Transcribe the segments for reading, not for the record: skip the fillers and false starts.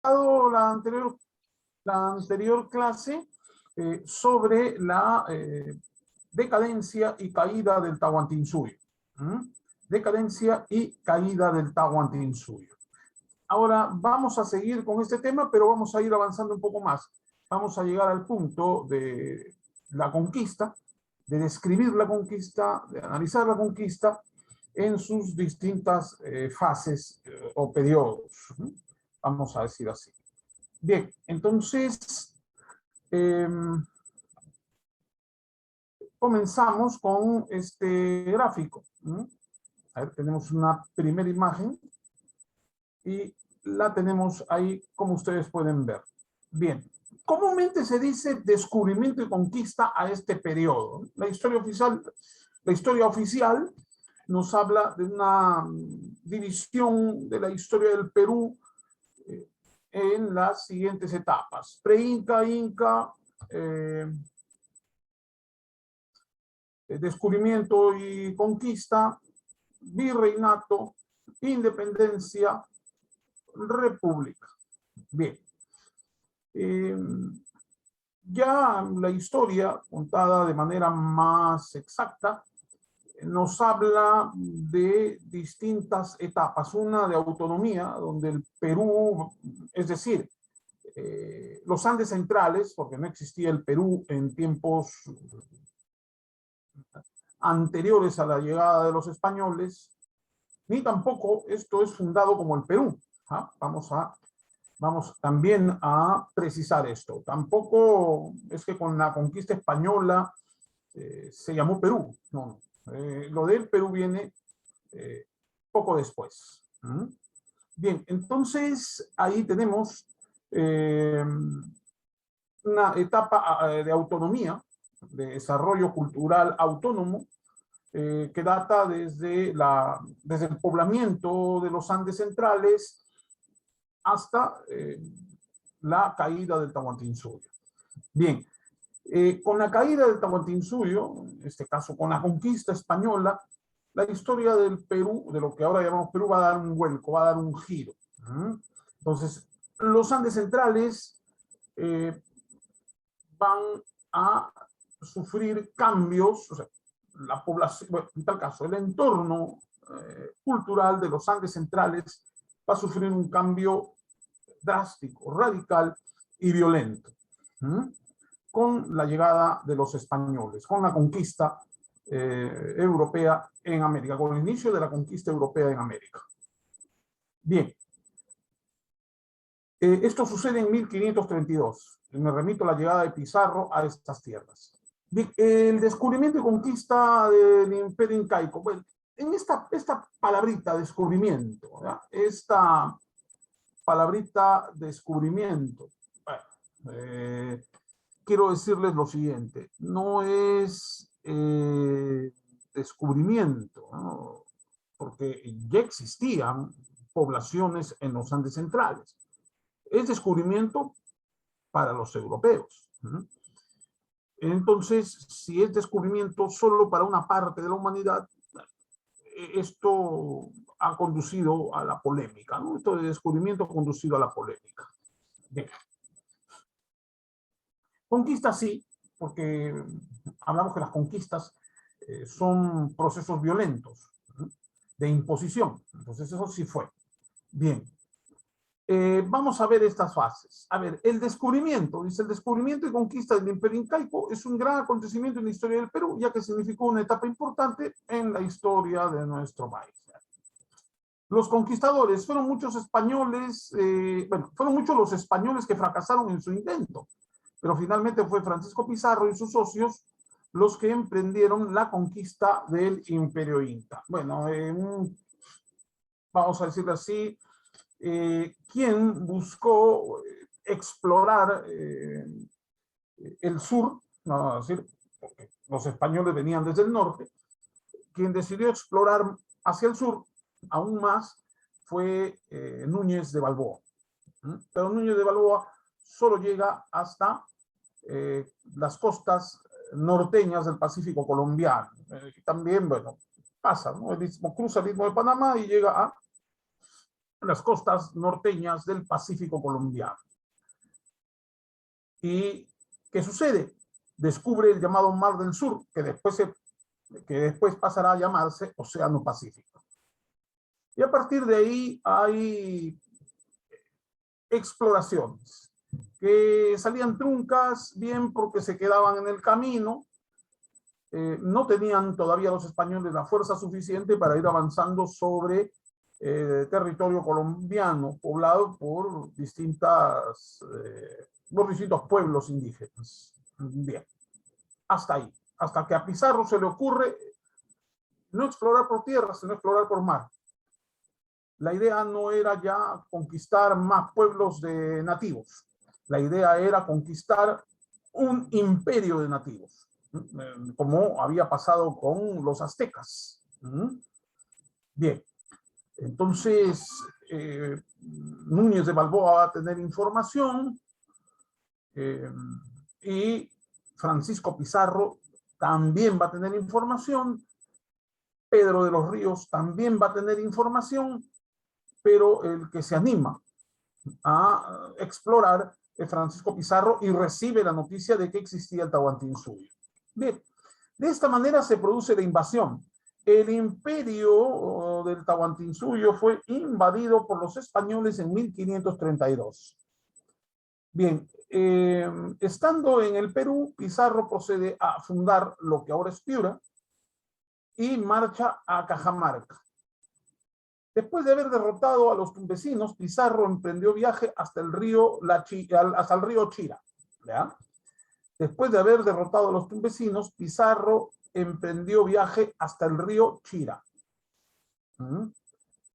la anterior clase sobre la decadencia y caída del Tahuantinsuyo. Decadencia y caída del Tahuantinsuyo. Ahora vamos a seguir con este tema, pero vamos a ir avanzando un poco más. Vamos a llegar al punto de la conquista, de describir la conquista, de analizar la conquista en sus distintas fases o periodos. Vamos a decir así. Bien, entonces comenzamos con este gráfico. A ver, tenemos una primera imagen y la tenemos ahí, como ustedes pueden ver. Bien, comúnmente se dice descubrimiento y conquista a este periodo. La historia oficial nos habla de una división de la historia del Perú en las siguientes etapas: pre-Inca, Inca, descubrimiento y conquista, virreinato, independencia, república. Bien. Ya la historia, contada de manera más exacta, nos habla de distintas etapas. Una de autonomía, donde el Perú, es decir, los Andes centrales, porque no existía el Perú en tiempos anteriores a la llegada de los españoles, ni tampoco esto es fundado como el Perú. Vamos también a precisar esto. Tampoco es que con la conquista española se llamó Perú. No, lo del Perú viene poco después. Bien, entonces ahí tenemos una etapa de autonomía, de desarrollo cultural autónomo, que data desde el poblamiento de los Andes centrales hasta la caída del Tahuantinsuyo. Bien, con la caída del Tahuantinsuyo, en este caso con la conquista española, la historia del Perú, de lo que ahora llamamos Perú, va a dar un vuelco, va a dar un giro. Entonces, los Andes centrales van a sufrir cambios, o sea, la población, bueno, en tal caso, el entorno cultural de los Andes centrales va a sufrir un cambio drástico, radical y violento, con la llegada de los españoles, con la conquista europea en América, con el inicio de la conquista europea en América. Bien, esto sucede en 1532. Me remito a la llegada de Pizarro a estas tierras. Bien, el descubrimiento y conquista del Imperio Incaico. Bueno, en esta palabrita descubrimiento, ¿verdad? Esta palabrita descubrimiento, bueno, quiero decirles lo siguiente: no es descubrimiento, ¿no? Porque ya existían poblaciones en los Andes centrales. Es descubrimiento para los europeos. Entonces, si es descubrimiento solo para una parte de la humanidad, esto ha conducido a la polémica, ¿no? Esto de descubrimiento ha conducido a la polémica. Bien. Conquista sí, porque hablamos que las conquistas son procesos violentos, ¿no? De imposición. Entonces eso sí fue. Bien. Vamos a ver estas fases. A ver, el descubrimiento, dice: el descubrimiento y conquista del Imperio Incaico es un gran acontecimiento en la historia del Perú, ya que significó una etapa importante en la historia de nuestro país. Los conquistadores fueron muchos españoles, fueron muchos los españoles que fracasaron en su intento, pero finalmente fue Francisco Pizarro y sus socios los que emprendieron la conquista del Imperio Inca. Bueno, vamos a decirlo así, quien buscó explorar el sur, no, es decir, porque los españoles venían desde el norte, quien decidió explorar hacia el sur aún más fue Núñez de Balboa. Pero Núñez de Balboa solo llega hasta las costas norteñas del Pacífico colombiano. También, bueno, pasa, ¿no? Cruza el Istmo de Panamá y llega las costas norteñas del Pacífico colombiano. ¿Y qué sucede? Descubre el llamado Mar del Sur, que después pasará a llamarse Océano Pacífico. Y a partir de ahí hay exploraciones que salían truncas, bien porque se quedaban en el camino. No tenían todavía los españoles la fuerza suficiente para ir avanzando sobre territorio colombiano, poblado por distintos pueblos indígenas. Bien, hasta ahí. Hasta que a Pizarro se le ocurre no explorar por tierra, sino explorar por mar. La idea no era ya conquistar más pueblos de nativos. La idea era conquistar un imperio de nativos, como había pasado con los aztecas. Bien, entonces Núñez de Balboa va a tener información y Francisco Pizarro también va a tener información. Pedro de los Ríos también va a tener información, pero el que se anima a explorar es Francisco Pizarro y recibe la noticia de que existía el Tahuantinsuyo. Bien, de esta manera se produce la invasión. El imperio del Tahuantinsuyo fue invadido por los españoles en 1532. Bien, estando en el Perú, Pizarro procede a fundar lo que ahora es Piura y marcha a Cajamarca. Después de haber derrotado a los tumbesinos, Pizarro emprendió viaje hasta el río Chira. ¿Ya? Después de haber derrotado a los tumbesinos, Pizarro emprendió viaje hasta el río Chira.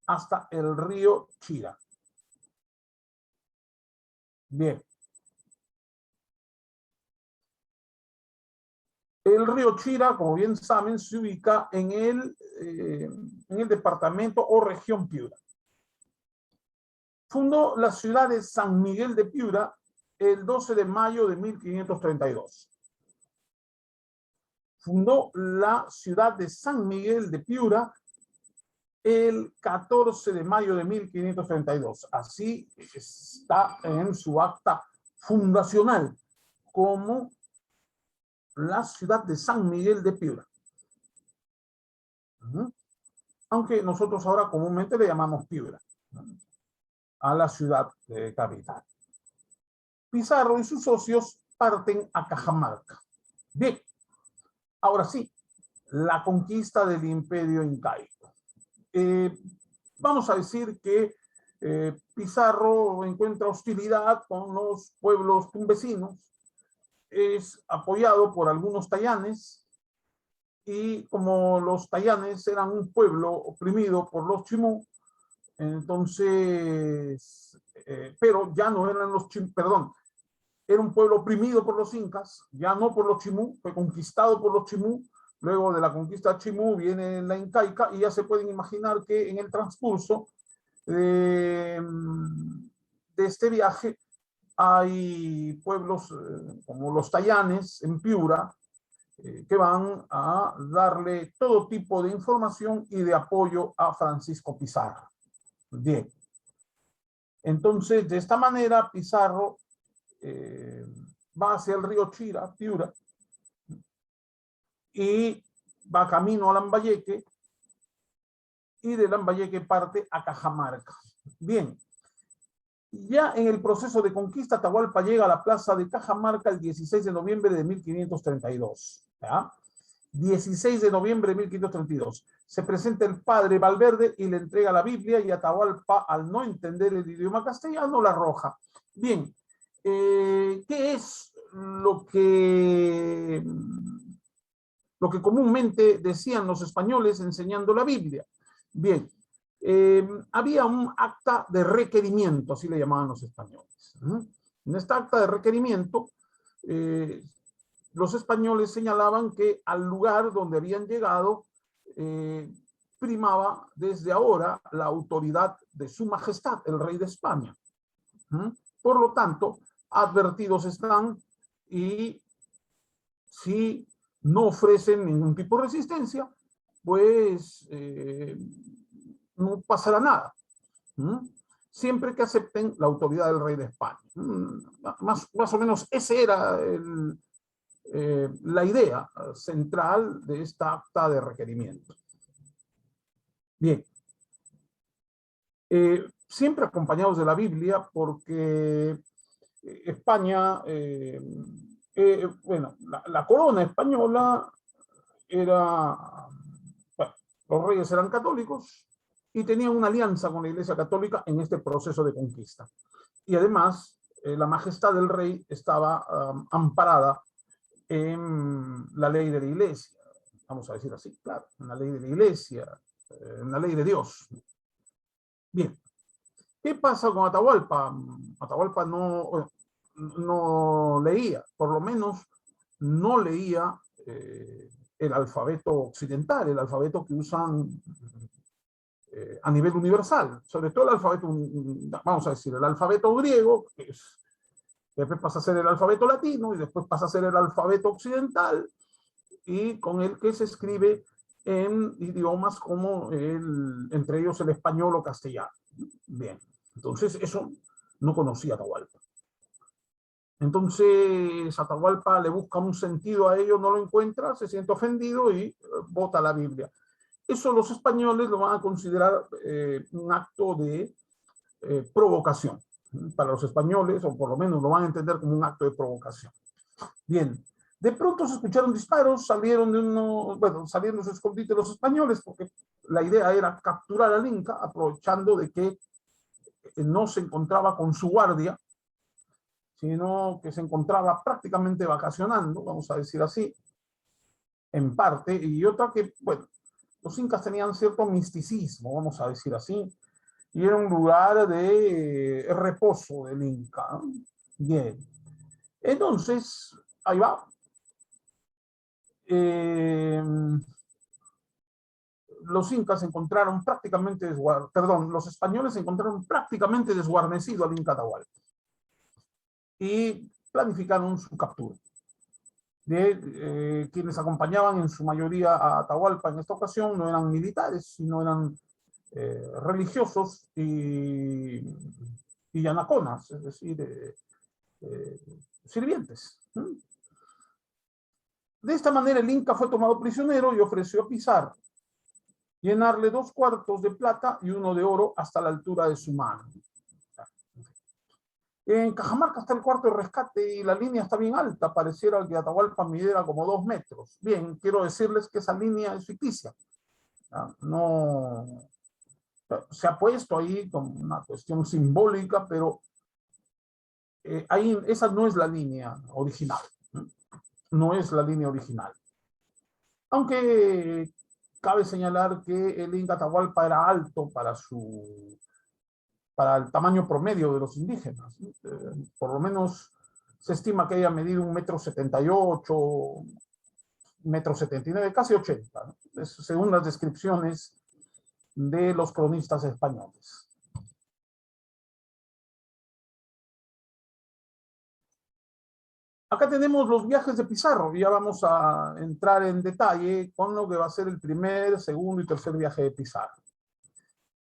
Hasta el río Chira. Bien. El río Chira, como bien saben, se ubica en el departamento o región Piura. Fundó la ciudad de San Miguel de Piura el 12 de mayo de 1532. Fundó la ciudad de San Miguel de Piura el 14 de mayo de 1532. Así está en su acta fundacional, como la ciudad de San Miguel de Piura. Aunque nosotros ahora comúnmente le llamamos Piura a la ciudad capital. Pizarro y sus socios parten a Cajamarca. Bien, ahora sí, la conquista del imperio incaico. Vamos a decir que Pizarro encuentra hostilidad con los pueblos tumbesinos, es apoyado por algunos tayanes, y como los tayanes eran un pueblo oprimido por los chimú, entonces, pero ya no eran los chimú, perdón, era un pueblo oprimido por los incas, ya no por los chimú, fue conquistado por los chimú. Luego de la conquista chimú viene la incaica y ya se pueden imaginar que en el transcurso de este viaje hay pueblos como los tayanes en Piura que van a darle todo tipo de información y de apoyo a Francisco Pizarro. Bien. Entonces, de esta manera, Pizarro va hacia el río Chira, Piura, y va camino a Lambayeque, y de Lambayeque parte a Cajamarca. Bien, ya en el proceso de conquista, Atahualpa llega a la plaza de Cajamarca el 16 de noviembre de 1532. ¿Ya? 16 de noviembre de 1532. Se presenta el padre Valverde y le entrega la Biblia, y Atahualpa, al no entender el idioma castellano, la arroja. Bien, ¿qué es lo que comúnmente decían los españoles enseñando la Biblia? Bien, había un acta de requerimiento, así le llamaban los españoles. En esta acta de requerimiento, los españoles señalaban que al lugar donde habían llegado primaba desde ahora la autoridad de su majestad, el rey de España. Por lo tanto, advertidos están, y si no ofrecen ningún tipo de resistencia, pues no pasará nada. siempre que acepten la autoridad del rey de España. Más o menos esa era la idea central de esta acta de requerimiento. Bien. Siempre acompañados de la Biblia, porque España, bueno, la corona española era, bueno, los reyes eran católicos y tenían una alianza con la Iglesia Católica en este proceso de conquista. Y además, la majestad del rey estaba amparada en la ley de la Iglesia, vamos a decir así, claro, en la ley de la Iglesia, en la ley de Dios. Bien, ¿qué pasa con Atahualpa? Atahualpa no leía, por lo menos no leía el alfabeto occidental, el alfabeto que usan a nivel universal, sobre todo el alfabeto, vamos a decir, el alfabeto griego, que después pasa a ser el alfabeto latino y después pasa a ser el alfabeto occidental, y con el que se escribe en idiomas como entre ellos el español o castellano. Bien, entonces eso no conocía Atahualpa. Entonces Atahualpa le busca un sentido a ello, no lo encuentra, se siente ofendido y bota la Biblia. Eso los españoles lo van a considerar un acto de provocación. Para los españoles, o por lo menos lo van a entender como un acto de provocación. Bien, de pronto se escucharon disparos, salieron de su escondite los españoles, porque la idea era capturar al Inca, aprovechando de que no se encontraba con su guardia, sino que se encontraba prácticamente vacacionando, vamos a decir así, en parte, y otra que, bueno, los incas tenían cierto misticismo, vamos a decir así, y era un lugar de reposo del Inca, ¿no? Bien, entonces, ahí va. Los incas encontraron prácticamente, los españoles encontraron prácticamente desguarnecido al Inca Atahualpa y planificaron su captura. Quienes acompañaban en su mayoría a Atahualpa en esta ocasión no eran militares, sino eran religiosos y yanaconas, es decir, sirvientes. De esta manera el Inca fue tomado prisionero y ofreció a Pizarro llenarle 2 cuartos de plata y 1 de oro hasta la altura de su mano. En Cajamarca está el cuarto de rescate y la línea está bien alta, pareciera que Atahualpa midiera como 2 metros. Bien, quiero decirles que esa línea es ficticia. No, se ha puesto ahí como una cuestión simbólica, pero ahí, esa no es la línea original. No es la línea original. Aunque cabe señalar que el Inca Atahualpa era alto para el tamaño promedio de los indígenas. Por lo menos se estima que haya medido 1,78 m, 1,79 m, casi 80, ¿no? Según las descripciones de los cronistas españoles. Acá tenemos los viajes de Pizarro, ya vamos a entrar en detalle con lo que va a ser el primer, segundo y tercer viaje de Pizarro.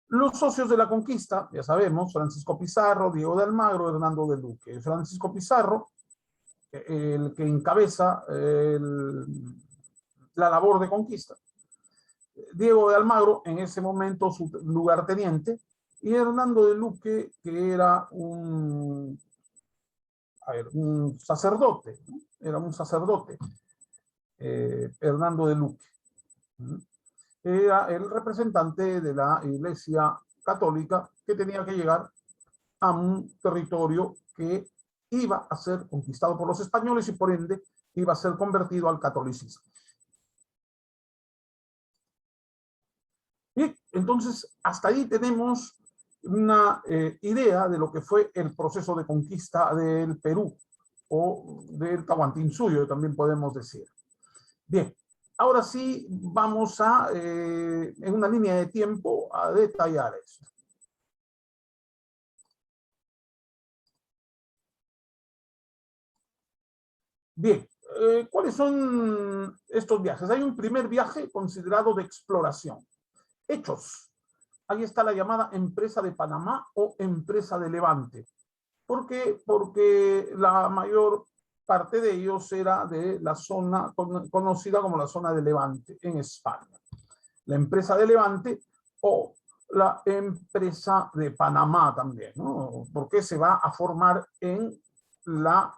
Los socios de la conquista, ya sabemos, Francisco Pizarro, Diego de Almagro, Hernando de Luque. Francisco Pizarro, el que encabeza la labor de conquista. Diego de Almagro, en ese momento su lugarteniente, y Hernando de Luque, que era un sacerdote, ¿no? Era un sacerdote, Hernando de Luque. Era el representante de la Iglesia Católica que tenía que llegar a un territorio que iba a ser conquistado por los españoles y por ende iba a ser convertido al catolicismo. Bien, entonces hasta ahí tenemos una idea de lo que fue el proceso de conquista del Perú o del Tahuantinsuyo, también podemos decir. Bien, ahora sí vamos a, en una línea de tiempo, a detallar esto. Bien, ¿cuáles son estos viajes? Hay un primer viaje considerado de exploración. Hechos. ahí está la llamada empresa de Panamá o empresa de Levante. ¿Por qué? Porque la mayor parte de ellos era de la zona conocida como la zona de Levante, en España. La empresa de Levante o la empresa de Panamá también, ¿no? Porque se va a formar en la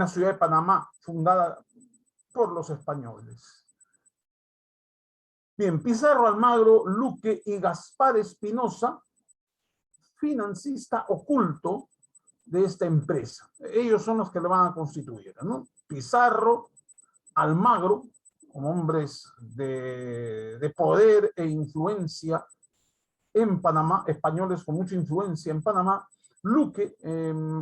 ciudad de Panamá, fundada por los españoles. Bien, Pizarro, Almagro, Luque y Gaspar Espinosa, financista oculto de esta empresa. Ellos son los que le van a constituir, ¿no? Pizarro, Almagro, como hombres de poder e influencia en Panamá, españoles con mucha influencia en Panamá, Luque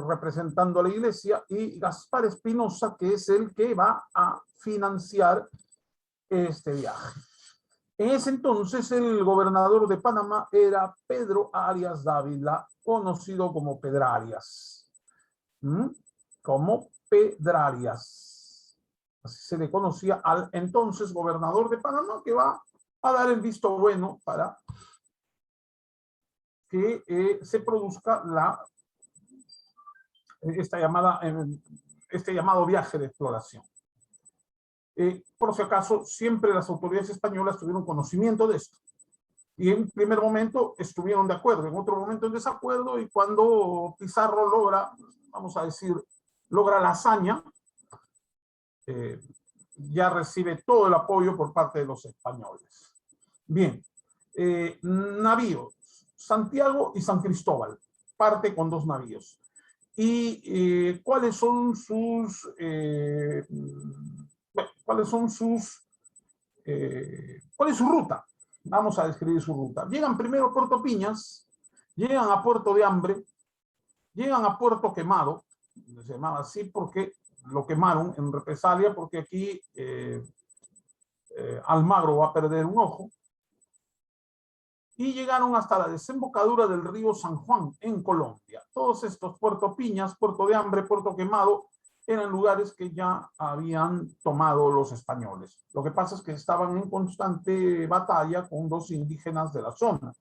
representando a la iglesia y Gaspar Espinosa, que es el que va a financiar este viaje. En ese entonces el gobernador de Panamá era Pedro Arias Dávila, conocido como Pedrarias. Como Pedrarias. Así se le conocía al entonces gobernador de Panamá, que va a dar el visto bueno para que se produzca este llamado viaje de exploración. Por si acaso, siempre las autoridades españolas tuvieron conocimiento de esto. Y en primer momento estuvieron de acuerdo, en otro momento en desacuerdo, y cuando Pizarro logra, vamos a decir, logra la hazaña, ya recibe todo el apoyo por parte de los españoles. Bien, navíos, Santiago y San Cristóbal, parte con 2 navíos. ¿Y cuáles son sus... ¿cuál es su ruta? Vamos a describir su ruta. Llegan primero a Puerto Piñas, llegan a Puerto de Hambre, llegan a Puerto Quemado, se llamaba así porque lo quemaron en represalia, porque aquí Almagro va a perder un ojo, y llegaron hasta la desembocadura del río San Juan, en Colombia. Todos estos, Puerto Piñas, Puerto de Hambre, Puerto Quemado, eran lugares que ya habían tomado los españoles. Lo que pasa es que estaban en constante batalla con 2 indígenas de la zona.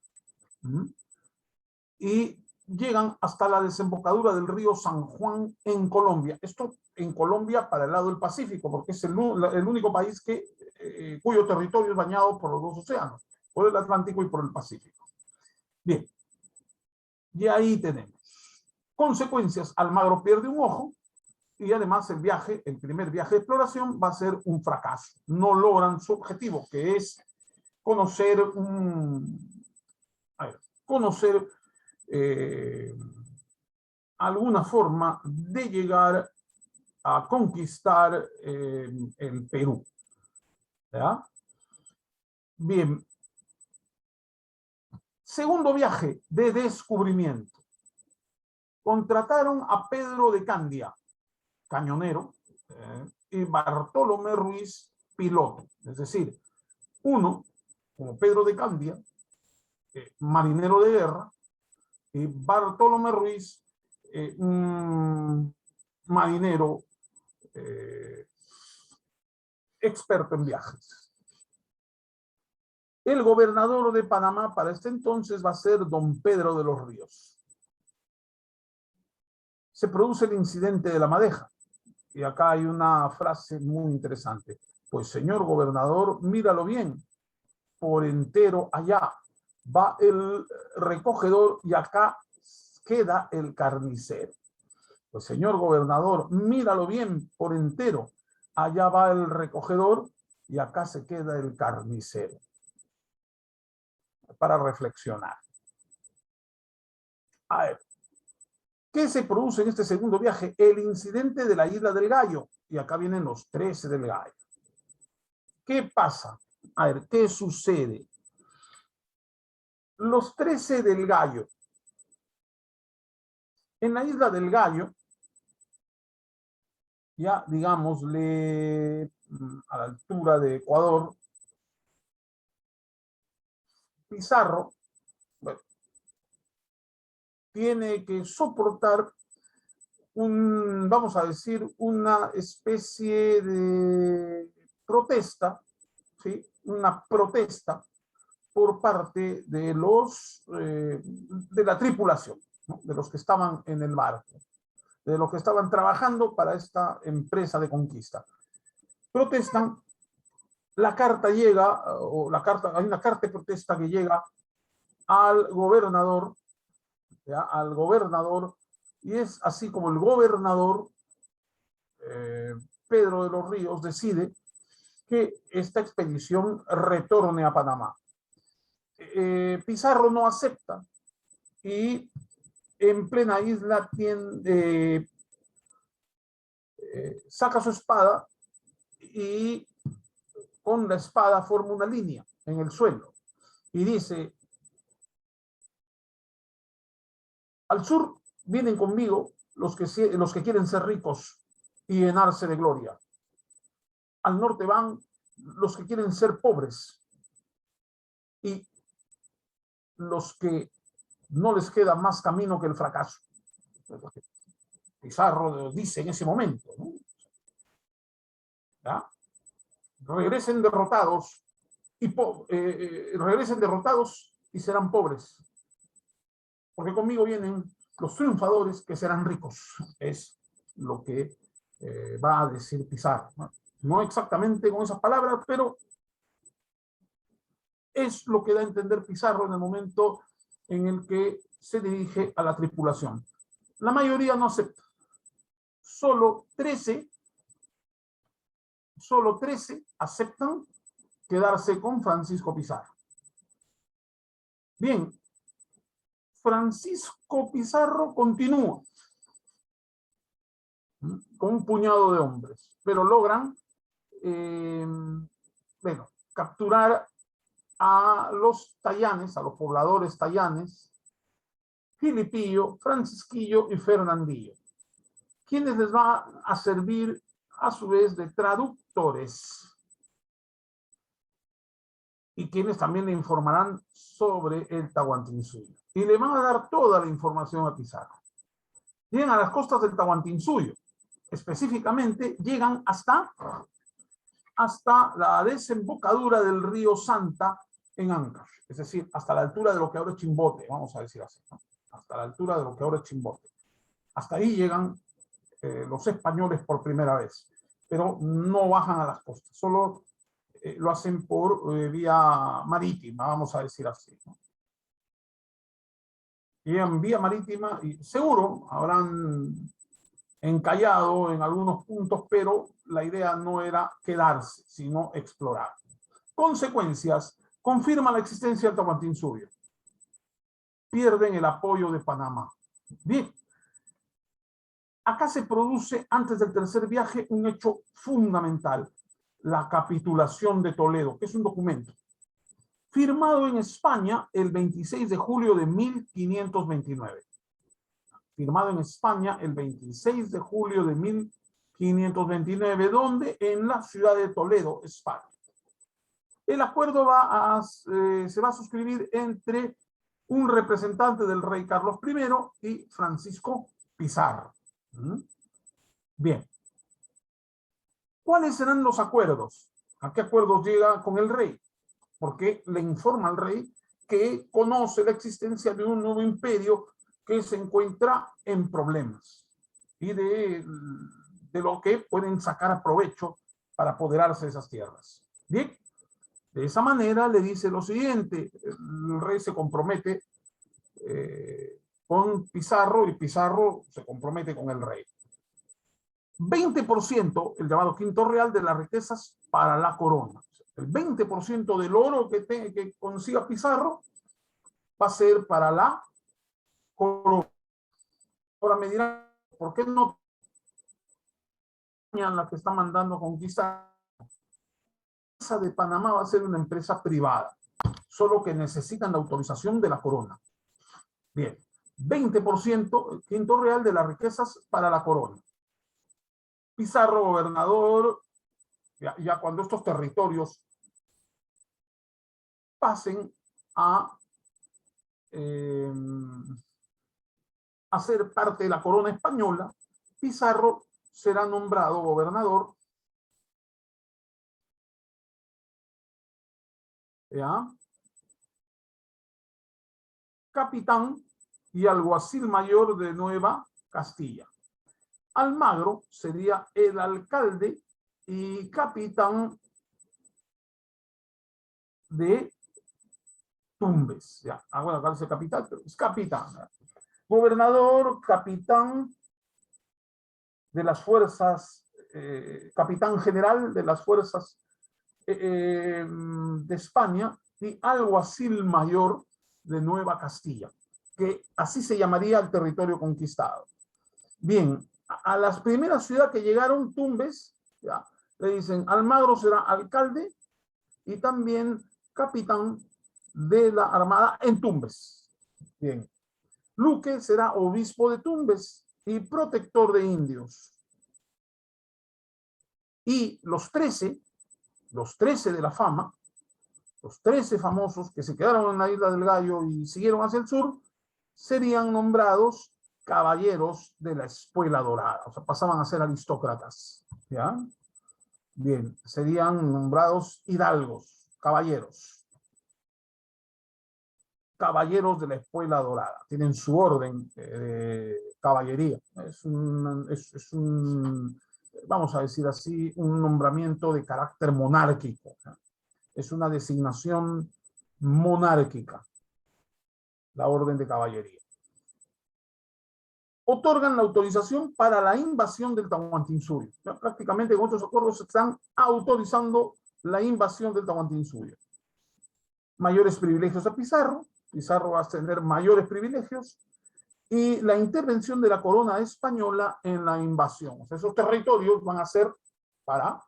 Y llegan hasta la desembocadura del río San Juan en Colombia. Esto en Colombia para el lado del Pacífico, porque es el único país cuyo territorio es bañado por los 2 océanos, por el Atlántico y por el Pacífico. Bien, y ahí tenemos. Consecuencias, Almagro pierde un ojo, y además el primer viaje de exploración va a ser un fracaso. No logran su objetivo, que es conocer alguna forma de llegar a conquistar el Perú. ¿Ya? Bien. Segundo viaje de descubrimiento. Contrataron a Pedro de Candia, cañonero, y Bartolomé Ruiz, piloto. Es decir, uno, como Pedro de Candia, marinero de guerra, y Bartolomé Ruiz, un marinero experto en viajes. El gobernador de Panamá para este entonces va a ser don Pedro de los Ríos. Se produce el incidente de la Madeja. Y acá hay una frase muy interesante. Pues señor gobernador, míralo bien. Por entero allá va el recogedor y acá queda el carnicero. Pues señor gobernador, míralo bien por entero. Allá va el recogedor y acá se queda el carnicero. Para reflexionar. A ver, ¿qué se produce en este segundo viaje? El incidente de la Isla del Gallo. Y acá vienen los 13 del Gallo. ¿Qué pasa? A ver, ¿qué sucede? Los 13 del Gallo. En la Isla del Gallo, ya digámosle a la altura de Ecuador, Pizarro, bueno, tiene que soportar vamos a decir, una especie de protesta, ¿sí? Una protesta por parte de los de la tripulación, ¿no? De los que estaban en el barco, de los que estaban trabajando para esta empresa de conquista. Protestan, la carta llega, hay una carta de protesta que llega al gobernador, ¿ya? Al gobernador, y es así como el gobernador, Pedro de los Ríos, decide que esta expedición retorne a Panamá. Pizarro no acepta y en plena isla saca su espada y con la espada forma una línea en el suelo y dice: al sur vienen conmigo los que quieren ser ricos y llenarse de gloria. Al norte van los que quieren ser pobres y los que no les queda más camino que el fracaso. Pizarro dice en ese momento, ¿no? ¿Ya? Regresen derrotados regresen derrotados y serán pobres, porque conmigo vienen los triunfadores que serán ricos. Es lo que va a decir Pizarro, ¿no? No exactamente con esas palabras, pero es lo que da a entender Pizarro en el momento en el que se dirige a la tripulación. La mayoría no acepta. Solo 13 aceptan quedarse con Francisco Pizarro. Bien, Francisco Pizarro continúa con un puñado de hombres, pero logran capturar a los tayanes, a los pobladores tayanes, Filipillo, Francisquillo y Fernandillo, quienes les va a servir a su vez de traductores y quienes también le informarán sobre el Tahuantinsuyo. Y le van a dar toda la información a Pizarro. Llegan a las costas del Tahuantinsuyo. Específicamente, llegan hasta la desembocadura del río Santa en Ancash. Es decir, hasta la altura de lo que ahora es Chimbote, vamos a decir así, ¿no? Hasta la altura de lo que ahora es Chimbote. Hasta ahí llegan los españoles por primera vez, pero no bajan a las costas, solo lo hacen por vía marítima, vamos a decir así, ¿no? Llegan vía marítima y seguro habrán encallado en algunos puntos, pero la idea no era quedarse, sino explorar. Consecuencias: confirma la existencia del Tahuantinsuyo. Pierden el apoyo de Panamá. Bien. Acá se produce, antes del tercer viaje, un hecho fundamental: la capitulación de Toledo, que es un documento firmado en España el 26 de julio de 1529. Firmado en España el 26 de julio de 1529, donde en la ciudad de Toledo, España. El acuerdo se va a suscribir entre un representante del rey Carlos I y Francisco Pizarro. Bien. ¿Cuáles serán los acuerdos? ¿A qué acuerdos llega con el rey? Porque le informa al rey que conoce la existencia de un nuevo imperio que se encuentra en problemas y de lo que pueden sacar provecho para apoderarse de esas tierras. Bien, de esa manera le dice lo siguiente: el rey se compromete con Pizarro y Pizarro se compromete con el rey. 20%, el llamado quinto real, de las riquezas para la corona. El 20% del oro que consiga Pizarro va a ser para la corona. Ahora me dirán, ¿por qué no la que está mandando a conquistar? La empresa de Panamá va a ser una empresa privada, solo que necesitan la autorización de la corona. Bien, 20%, el quinto real, de las riquezas para la corona. Pizarro, gobernador, ya cuando estos territorios pasen a ser parte de la corona española, Pizarro será nombrado gobernador, ¿ya?, capitán y alguacil mayor de Nueva Castilla. Almagro sería el alcalde y capitán de Tumbes. Ya, bueno, acá dice capital, pero es capitán. ¿Ya? Gobernador, capitán de las fuerzas, capitán general de las fuerzas de España y alguacil mayor de Nueva Castilla, que así se llamaría el territorio conquistado. Bien, a las primeras ciudades que llegaron, Tumbes, ya, le dicen Almagro será alcalde y también capitán de la armada en Tumbes. Bien. Luque será obispo de Tumbes y protector de indios. Y los 13 de la fama, los 13 famosos que se quedaron en la isla del Gallo y siguieron hacia el sur, serían nombrados caballeros de la espuela dorada, o sea, pasaban a ser aristócratas, ¿ya? Bien, serían nombrados hidalgos, caballeros de la espuela dorada, tienen su orden de caballería, es un, vamos a decir así, un nombramiento de carácter monárquico, ¿no? Es una designación monárquica, la orden de caballería. Otorgan la autorización para la invasión del Tahuantinsuyo. Ya prácticamente con otros acuerdos se están autorizando la invasión del Tahuantinsuyo. Mayores privilegios a Pizarro. Pizarro va a tener mayores privilegios. Y la intervención de la corona española en la invasión. O sea, esos territorios van a ser para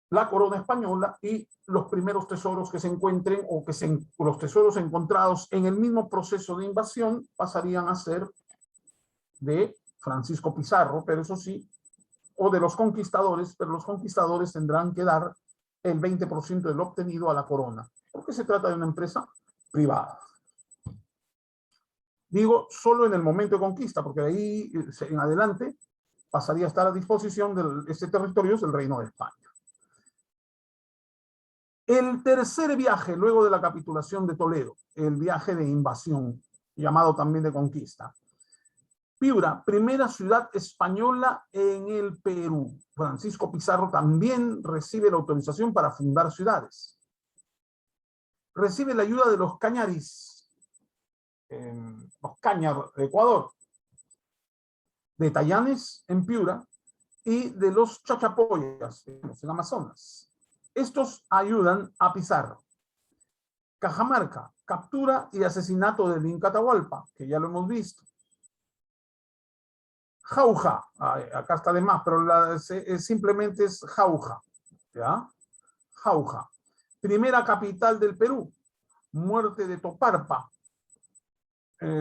la corona española y los primeros tesoros que se encuentren o los tesoros encontrados en el mismo proceso de invasión pasarían a ser de Francisco Pizarro, pero eso sí, o de los conquistadores, pero los conquistadores tendrán que dar el 20% de lo obtenido a la corona, porque se trata de una empresa privada. Digo, solo en el momento de conquista, porque de ahí en adelante pasaría a estar a disposición de este territorio del Reino de España. El tercer viaje, luego de la capitulación de Toledo, el viaje de invasión, llamado también de conquista. Piura, primera ciudad española en el Perú. Francisco Pizarro también recibe la autorización para fundar ciudades. Recibe la ayuda de los cañaris, los cañar de Ecuador, de Tayanes en Piura y de los chachapoyas en Amazonas. Estos ayudan a Pizarro. Cajamarca, captura y asesinato del Inca Atahualpa, que ya lo hemos visto. Jauja, acá está de más, pero simplemente es Jauja, ¿ya? Jauja. Primera capital del Perú, muerte de Toparpa.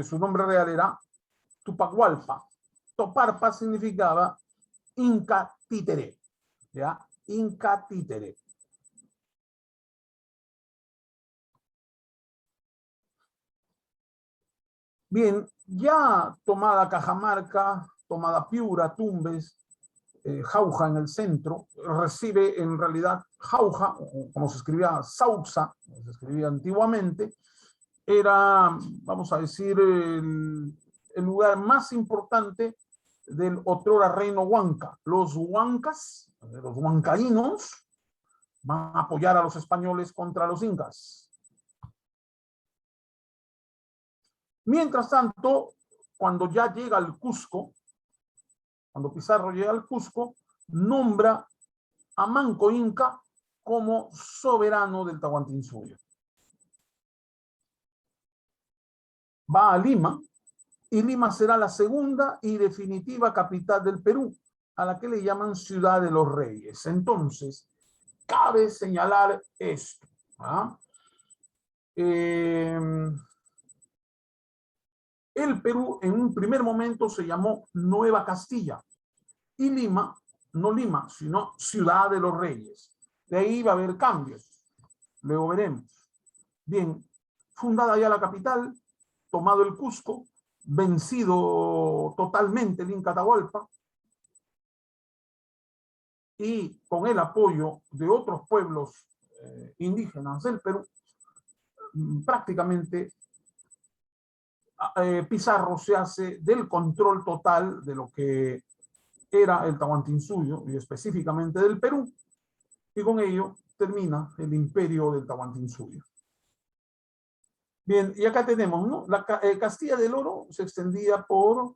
Su nombre real era Tupacualpa. Toparpa significaba Inca títere, ¿ya? Inca títere. Bien, ya tomada Cajamarca, tomada Piura, Tumbes, Jauja en el centro, recibe en realidad Jauja, como se escribía Sauxa, como se escribía antiguamente, era, vamos a decir, el lugar más importante del otrora reino Huanca. Los huancas, los huancaínos, van a apoyar a los españoles contra los incas. Mientras tanto, cuando ya llega al Cusco, cuando Pizarro llega al Cusco, nombra a Manco Inca como soberano del Tahuantinsuyo. Va a Lima, y Lima será la segunda y definitiva capital del Perú, a la que le llaman Ciudad de los Reyes. Entonces, cabe señalar esto. El Perú en un primer momento se llamó Nueva Castilla y Lima, no Lima, sino Ciudad de los Reyes. De ahí va a haber cambios, luego veremos. Bien, fundada ya la capital, tomado el Cusco, vencido totalmente el Inca Atahualpa y con el apoyo de otros pueblos indígenas del Perú, prácticamente Pizarro se hace del control total de lo que era el Tahuantinsuyo y específicamente del Perú, y con ello termina el imperio del Tahuantinsuyo. Bien, y acá tenemos, ¿no? Castilla del Oro se extendía por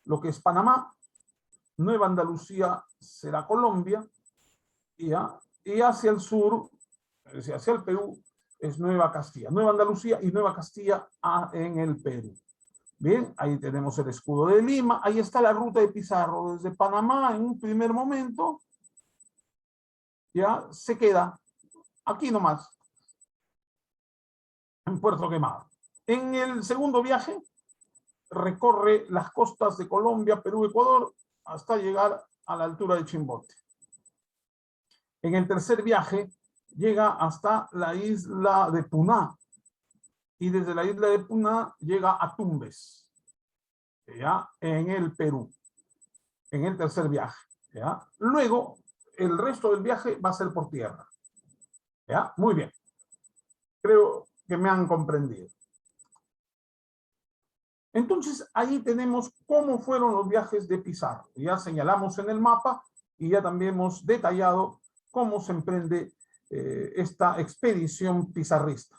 lo que es Panamá, Nueva Andalucía será Colombia, y hacia el sur, es decir, hacia el Perú, es Nueva Castilla. Nueva Andalucía y Nueva Castilla en el Perú. Bien, ahí tenemos el escudo de Lima. Ahí está la ruta de Pizarro. Desde Panamá, en un primer momento, ya se queda aquí nomás, en Puerto Quemado. En el segundo viaje, recorre las costas de Colombia, Perú, Ecuador, hasta llegar a la altura de Chimbote. En el tercer viaje, llega hasta la isla de Puná, y desde la isla de Puná llega a Tumbes, ¿ya? En el Perú, en el tercer viaje, ¿ya? Luego, el resto del viaje va a ser por tierra, ¿ya? Muy bien. Creo que me han comprendido. Entonces, ahí tenemos cómo fueron los viajes de Pizarro. Ya señalamos en el mapa y ya también hemos detallado cómo se emprende esta expedición pizarrista.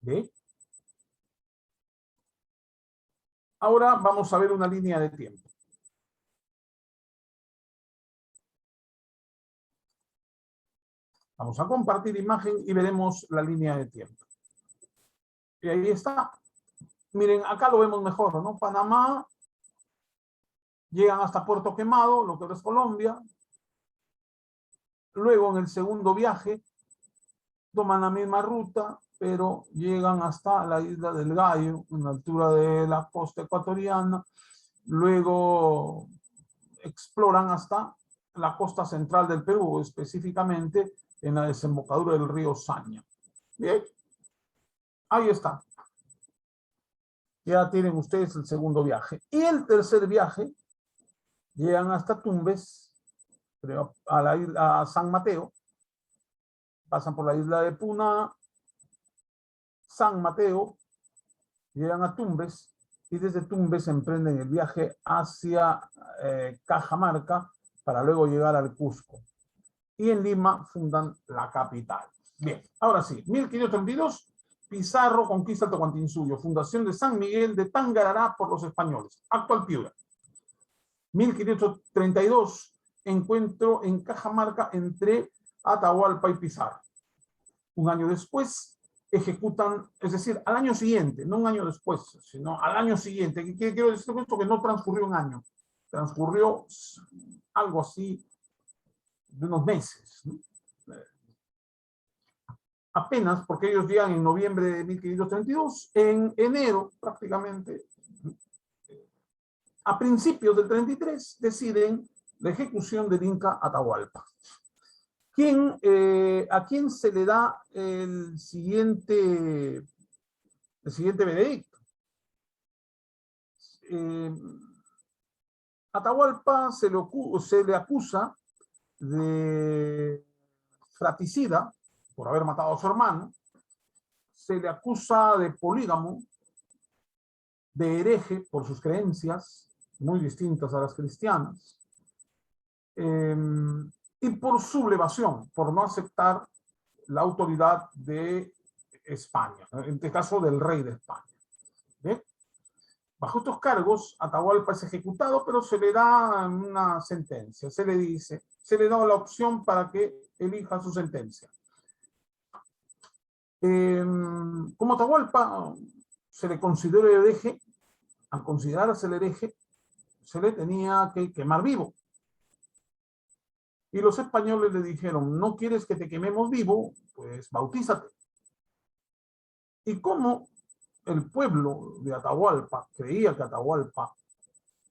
¿Ve? Ahora vamos a ver una línea de tiempo. Vamos a compartir imagen y veremos la línea de tiempo. Y ahí está. Miren, acá lo vemos mejor, ¿no? Panamá, llegan hasta Puerto Quemado, lo que ahora es Colombia. Luego, en el segundo viaje, toman la misma ruta, pero llegan hasta la isla del Gallo, en la altura de la costa ecuatoriana. Luego exploran hasta la costa central del Perú, específicamente en la desembocadura del río Saña. Bien, ahí está. Ya tienen ustedes el segundo viaje. Y el tercer viaje, llegan hasta Tumbes, a San Mateo, pasan por la isla de Puna, San Mateo, llegan a Tumbes, y desde Tumbes emprenden el viaje hacia Cajamarca para luego llegar al Cusco. Y en Lima fundan la capital. Bien, ahora sí, 1532, Pizarro conquista el Tahuantinsuyo, fundación de San Miguel de Tangarará por los españoles, actual Piura. 1532, encuentro en Cajamarca entre Atahualpa y Pizarro. Un año después, ejecutan, es decir, al año siguiente, no un año después, sino al año siguiente. ¿Qué quiero decir con esto? Que no transcurrió un año, transcurrió algo así de unos meses, ¿no? Apenas, porque ellos llegan en noviembre de 1532, en enero prácticamente, a principios del 33, deciden la ejecución del Inca Atahualpa. ¿A quién se le da el siguiente veredicto? Atahualpa se le acusa de fratricida por haber matado a su hermano, se le acusa de polígamo, de hereje por sus creencias muy distintas a las cristianas, y por sublevación, por no aceptar la autoridad de España, en este caso del rey de España. ¿Ve? Bajo estos cargos, Atahualpa es ejecutado, pero se le da una sentencia, se le da la opción para que elija su sentencia. Como Atahualpa se le considera hereje, al considerarse el hereje, se le tenía que quemar vivo. Y los españoles le dijeron, ¿no quieres que te quememos vivo? Pues bautízate. Y como el pueblo de Atahualpa creía que Atahualpa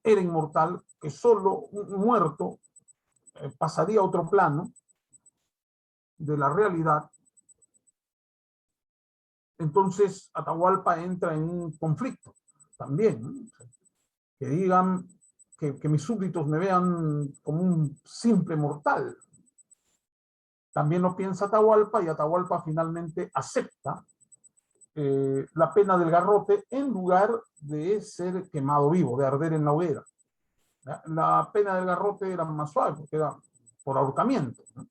era inmortal, que solo un muerto pasaría a otro plano de la realidad, entonces Atahualpa entra en un conflicto también, ¿no? Que digan que mis súbditos me vean como un simple mortal, También lo piensa Atahualpa y Atahualpa finalmente acepta la pena del garrote en lugar de ser quemado vivo, de arder en la hoguera. La pena del garrote era más suave porque era por ahorcamiento, ¿no?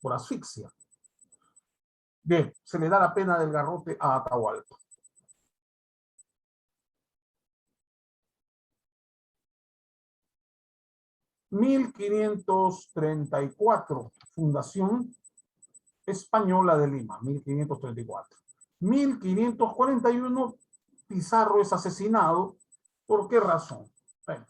Por asfixia. Bien, se le da la pena del garrote a Atahualpa. (1534) Fundación Española de Lima, 1534. 1541, Pizarro es asesinado. ¿Por qué razón? Bueno,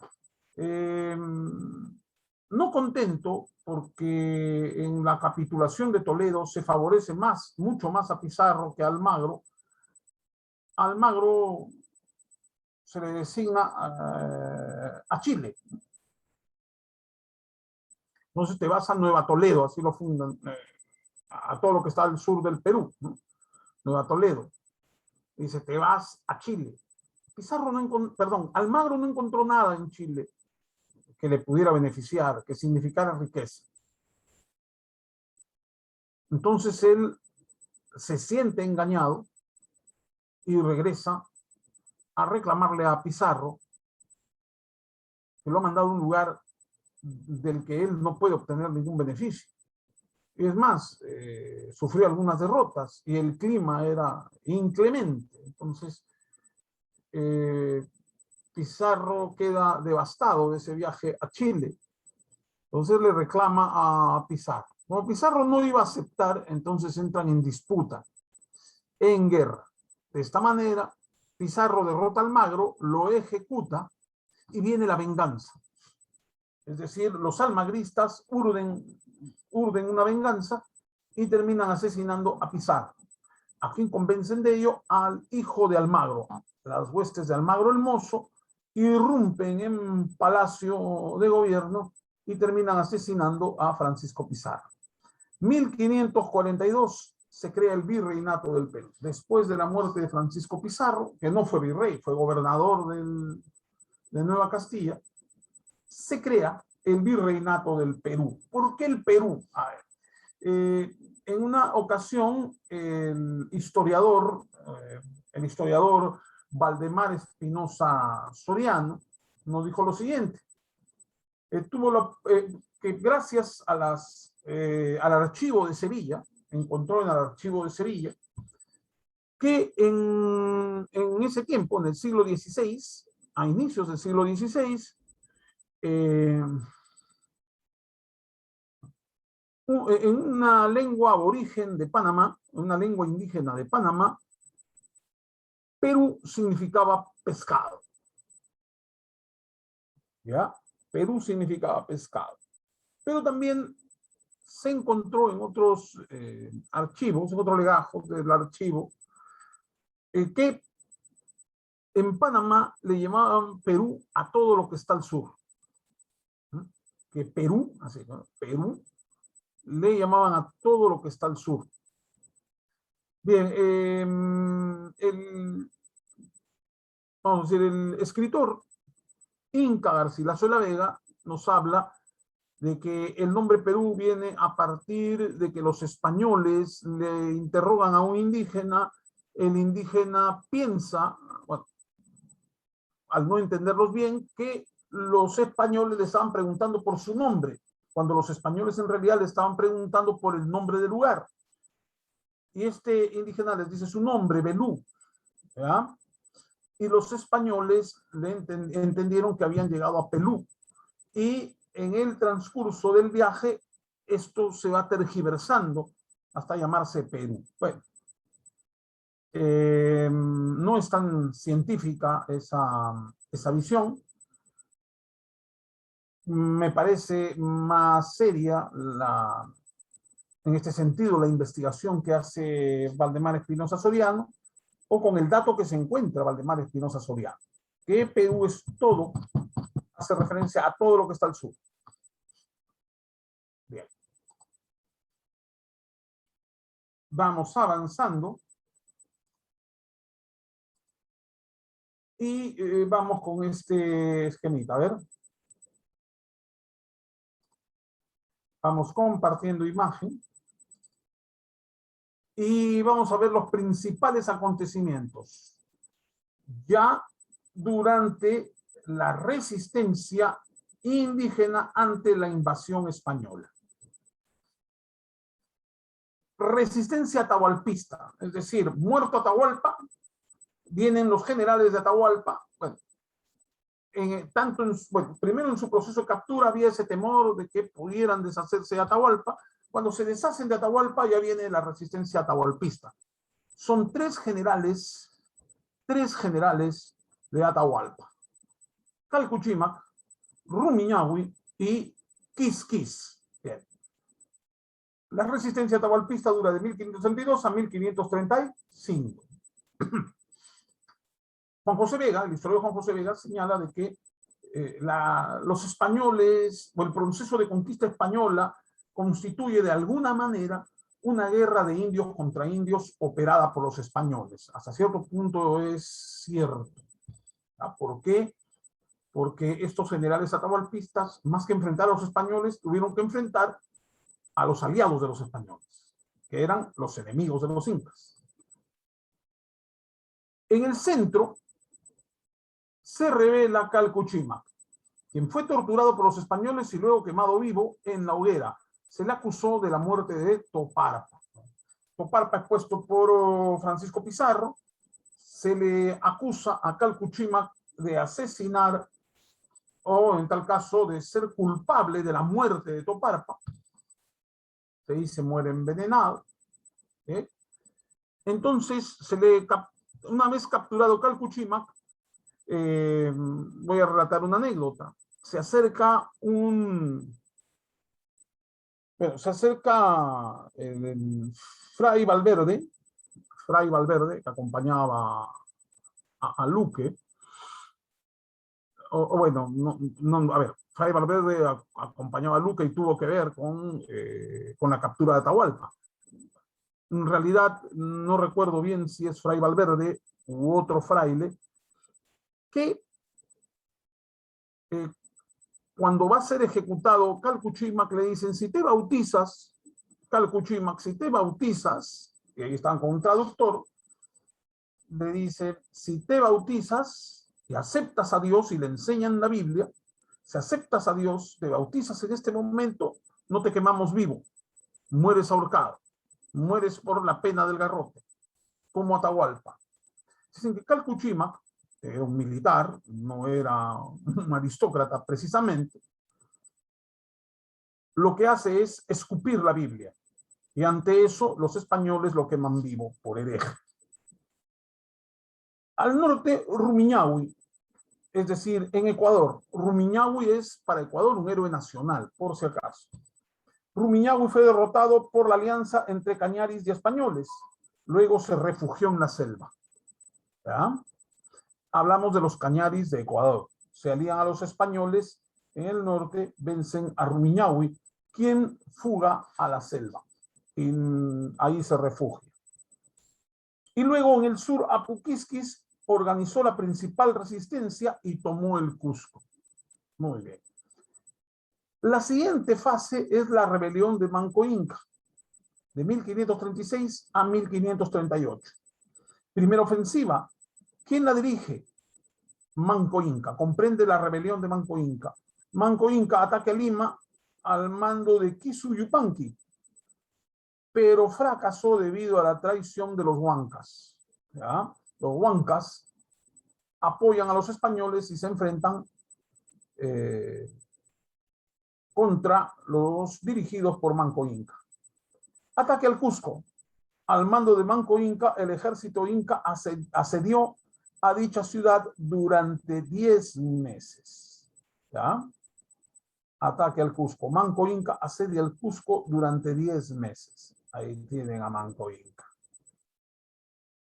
no contento porque en la capitulación de Toledo se favorece mucho más a Pizarro que a Almagro. Almagro se le designa a Chile. Entonces te vas a Nueva Toledo, así lo fundan, a todo lo que está al sur del Perú, ¿no? Nueva Toledo. Dice, te vas a Chile. Pizarro no encontró, perdón, Almagro no encontró nada en Chile que le pudiera beneficiar, que significara riqueza. Entonces él se siente engañado y regresa a reclamarle a Pizarro que lo ha mandado a un lugar del que él no puede obtener ningún beneficio. Y es más, sufrió algunas derrotas y el clima era inclemente. Entonces, Pizarro queda devastado de ese viaje a Chile. Entonces le reclama a Pizarro. Como Pizarro no iba a aceptar, entonces entran en disputa, en guerra. De esta manera, Pizarro derrota a Almagro, lo ejecuta y viene la venganza. Es decir, los almagristas urden una venganza y terminan asesinando a Pizarro. ¿A quién convencen de ello? Al hijo de Almagro. Las huestes de Almagro el Mozo irrumpen en Palacio de Gobierno y terminan asesinando a Francisco Pizarro. 1542 se crea el virreinato del Perú. Después de la muerte de Francisco Pizarro, que no fue virrey, fue gobernador de Nueva Castilla, se crea el virreinato del Perú. ¿Por qué el Perú? A ver, en una ocasión el historiador Valdemar Espinosa Soriano nos dijo lo siguiente: que gracias a al archivo de Sevilla, encontró en el archivo de Sevilla, que en ese tiempo, en el siglo XVI, a inicios del siglo XVI, en una lengua aborigen de Panamá, una lengua indígena de Panamá, Perú significaba pescado. ¿Ya? Perú significaba pescado. Pero también se encontró en otros archivos, en otros legajos del archivo, que en Panamá le llamaban Perú a todo lo que está al sur. Que Perú, así, ¿no? Perú, le llamaban a todo lo que está al sur. Bien, vamos a decir, el escritor Inca Garcilaso de la Vega nos habla de que el nombre Perú viene a partir de que los españoles le interrogan a un indígena, el indígena piensa, bueno, al no entenderlos bien, que los españoles le estaban preguntando por su nombre, cuando los españoles en realidad le estaban preguntando por el nombre del lugar. Y este indígena les dice su nombre, Belú, ¿ya? Y los españoles entendieron que habían llegado a Pelú. Y en el transcurso del viaje, esto se va tergiversando hasta llamarse Perú. Bueno, no es tan científica esa visión. Me parece más seria en este sentido la investigación que hace Valdemar Espinosa Soriano, o con el dato que se encuentra Valdemar Espinosa Soriano, que Perú es todo, hace referencia a todo lo que está al sur. Bien. Vamos avanzando. Y vamos con este esquemita. A ver. Vamos compartiendo imagen. Y vamos a ver los principales acontecimientos ya durante la resistencia indígena ante la invasión española. Resistencia atahualpista, es decir, muerto Atahualpa, vienen los generales de Atahualpa. Bueno, primero en su proceso de captura había ese temor de que pudieran deshacerse de Atahualpa. Cuando se deshacen de Atahualpa ya viene la resistencia atahualpista. Son tres generales de Atahualpa: Calcuchimac, Rumiñahui y Quisquis. Bien. La resistencia atahualpista dura de 1532 a 1535. Juan José Vega, el historiador Juan José Vega, señala de que los españoles, o el proceso de conquista española, constituye de alguna manera una guerra de indios contra indios operada por los españoles. Hasta cierto punto es cierto. ¿Por qué? Porque estos generales atahualpistas, más que enfrentar a los españoles, tuvieron que enfrentar a los aliados de los españoles, que eran los enemigos de los incas. En el centro se revela Calcuchimac, quien fue torturado por los españoles y luego quemado vivo en la hoguera. Se le acusó de la muerte de Toparpa. Toparpa, expuesto por Francisco Pizarro, se le acusa a Calcuchimac de asesinar, o en tal caso de ser culpable de la muerte de Toparpa. Se dice muere envenenado. Entonces, una vez capturado Calcuchimac, voy a relatar una anécdota. Se acerca el Fray Valverde, que acompañaba a Luque. Fray Valverde acompañaba a Luque y tuvo que ver con la captura de Atahualpa. En realidad no recuerdo bien si es Fray Valverde u otro fraile, que cuando va a ser ejecutado Calcuchimac le dicen: si te bautizas, Calcuchimac, si te bautizas, y ahí están con un traductor, le dice: si te bautizas y aceptas a Dios y le enseñan la Biblia, si aceptas a Dios, te bautizas en este momento, no te quemamos vivo, mueres ahorcado, mueres por la pena del garrote, como Atahualpa. Dicen que Calcuchimac era un militar, no era un aristócrata precisamente, lo que hace es escupir la Biblia. Y ante eso, los españoles lo queman vivo por hereje. Al norte, Rumiñahui, es decir, en Ecuador. Rumiñahui es para Ecuador un héroe nacional, por si acaso. Rumiñahui fue derrotado por la alianza entre cañaris y españoles. Luego se refugió en la selva. ¿Ya? Hablamos de los cañaris de Ecuador. Se alían a los españoles en el norte, vencen a Rumiñahui, quien fuga a la selva. Y ahí se refugia. Y luego en el sur, Apuquisquis organizó la principal resistencia y tomó el Cusco. Muy bien. La siguiente fase es la rebelión de Manco Inca, de 1536 a 1538. Primera ofensiva. ¿Quién la dirige? Manco Inca. Comprende la rebelión de Manco Inca. Manco Inca ataca Lima al mando de Kisu Yupanqui, pero fracasó debido a la traición de los huancas. ¿Ya? Los huancas apoyan a los españoles y se enfrentan contra los dirigidos por Manco Inca. Ataque al Cusco. Al mando de Manco Inca, el ejército inca asedió a dicha ciudad durante 10 meses. ¿Ya? Ataque al Cusco. Manco Inca asedia el Cusco durante 10 meses. Ahí tienen a Manco Inca.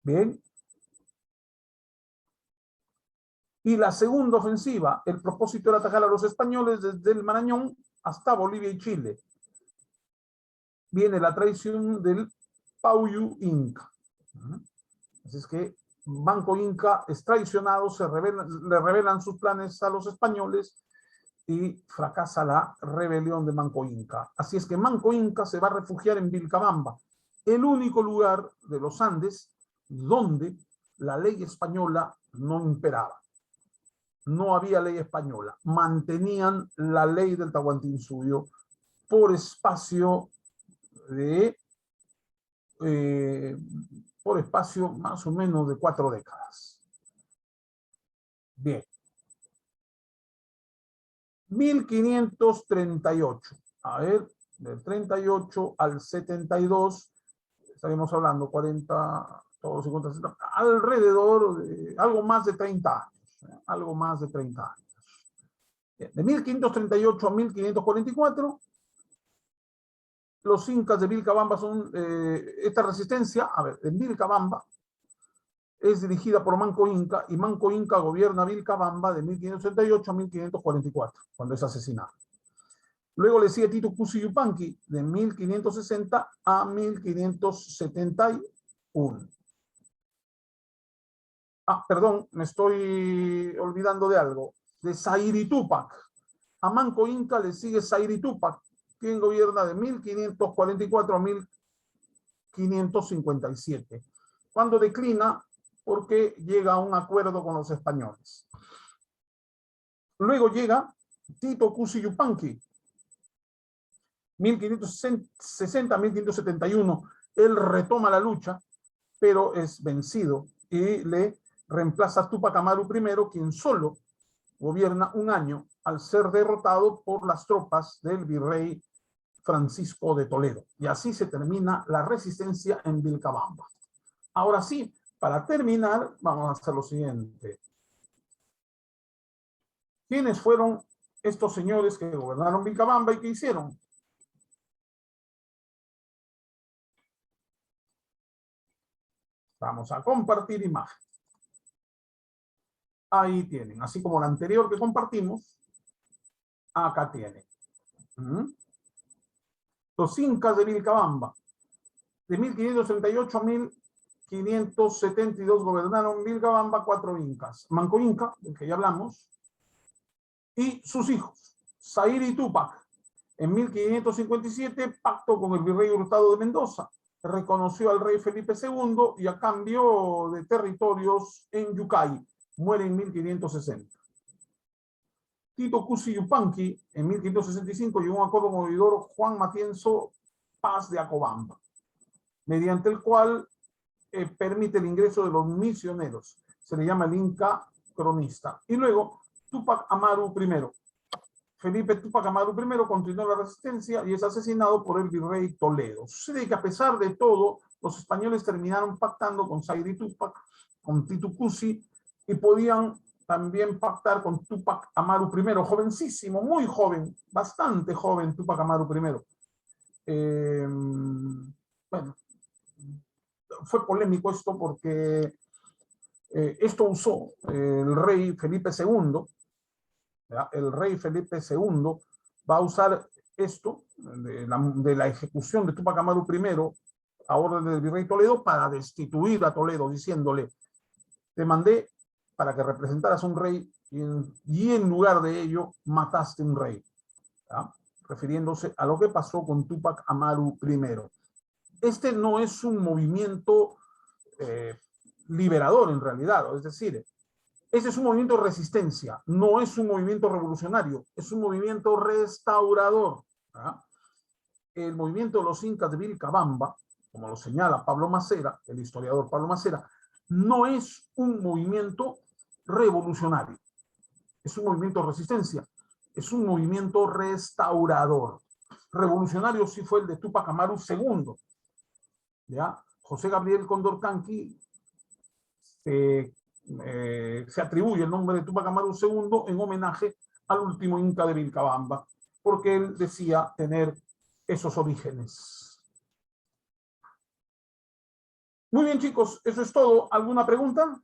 Bien. Y la segunda ofensiva, el propósito era atacar a los españoles desde el Marañón hasta Bolivia y Chile. Viene la traición del Pauyu Inca. Así es que Manco Inca es traicionado, le revelan sus planes a los españoles y fracasa la rebelión de Manco Inca. Así es que Manco Inca se va a refugiar en Vilcabamba, el único lugar de los Andes donde la ley española no imperaba. No había ley española. Mantenían la ley del Tahuantinsuyo por espacio de más o menos de 4 décadas. Bien. 1538. A ver, del 38 al 72, estaremos hablando 40, todos 50, 60, alrededor de algo más de 30 años. Algo más de 30 años. Bien, de 1538 a 1544, los incas de Vilcabamba son, esta resistencia, a ver, en Vilcabamba, es dirigida por Manco Inca, y Manco Inca gobierna Vilcabamba de 1538 a 1544, cuando es asesinado. Luego le sigue Tito Cusi Yupanqui, de 1560 a 1571. Ah, perdón, me estoy olvidando de algo. De Sayri Túpac. A Manco Inca le sigue Sayri Túpac, quien gobierna de 1544 a 1557. Cuando declina, porque llega a un acuerdo con los españoles. Luego llega Tito Cusi Yupanqui, 1560 a 1571. Él retoma la lucha, pero es vencido y le reemplaza a Túpac Amaru I, quien solo gobierna un año al ser derrotado por las tropas del virrey Francisco de Toledo. Y así se termina la resistencia en Vilcabamba. Ahora sí, para terminar, vamos a hacer lo siguiente. ¿Quiénes fueron estos señores que gobernaron Vilcabamba y qué hicieron? Vamos a compartir imagen. Ahí tienen, así como la anterior que compartimos, acá tienen. Los incas de Vilcabamba, de 1538 a 1572 gobernaron Vilcabamba 4 incas. Manco Inca, del que ya hablamos, y sus hijos, Sayri y Túpac. En 1557, pacto con el virrey Hurtado de Mendoza. Reconoció al rey Felipe II y a cambio de territorios en Yucay. Muere en 1560. Tito Cusi Yupanqui, en 1565, llegó a un acuerdo con el oidor Juan Matienzo Paz de Acobamba, mediante el cual permite el ingreso de los misioneros. Se le llama el Inca cronista. Y luego, Túpac Amaru I. Felipe Túpac Amaru I continuó la resistencia y es asesinado por el virrey Toledo. Sucede que a pesar de todo, los españoles terminaron pactando con Sayri Túpac, con Tito Cusi, y podían también pactar con Túpac Amaru I, jovencísimo, muy joven, bastante joven Túpac Amaru I. Bueno, fue polémico esto porque esto usó el rey Felipe II. El rey Felipe II va a usar esto de la ejecución de Túpac Amaru I a orden del virrey Toledo para destituir a Toledo, diciéndole: te mandé para que representaras un rey y en lugar de ello mataste un rey. ¿Ya? Refiriéndose a lo que pasó con Túpac Amaru I. Este no es un movimiento liberador en realidad, es decir, ese es un movimiento de resistencia, no es un movimiento revolucionario, es un movimiento restaurador. ¿Ah? El movimiento de los incas de Vilcabamba, como lo señala Pablo Macera, el historiador Pablo Macera, no es un movimiento revolucionario, es un movimiento de resistencia, es un movimiento restaurador. Revolucionario sí fue el de Túpac Amaru II. ¿Ya? José Gabriel Condorcanqui se atribuye el nombre de Túpac Amaru II en homenaje al último inca de Vilcabamba, porque él decía tener esos orígenes. Muy bien, chicos, eso es todo. ¿Alguna pregunta?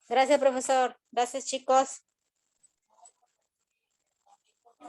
Gracias, profesor. Gracias, chicos.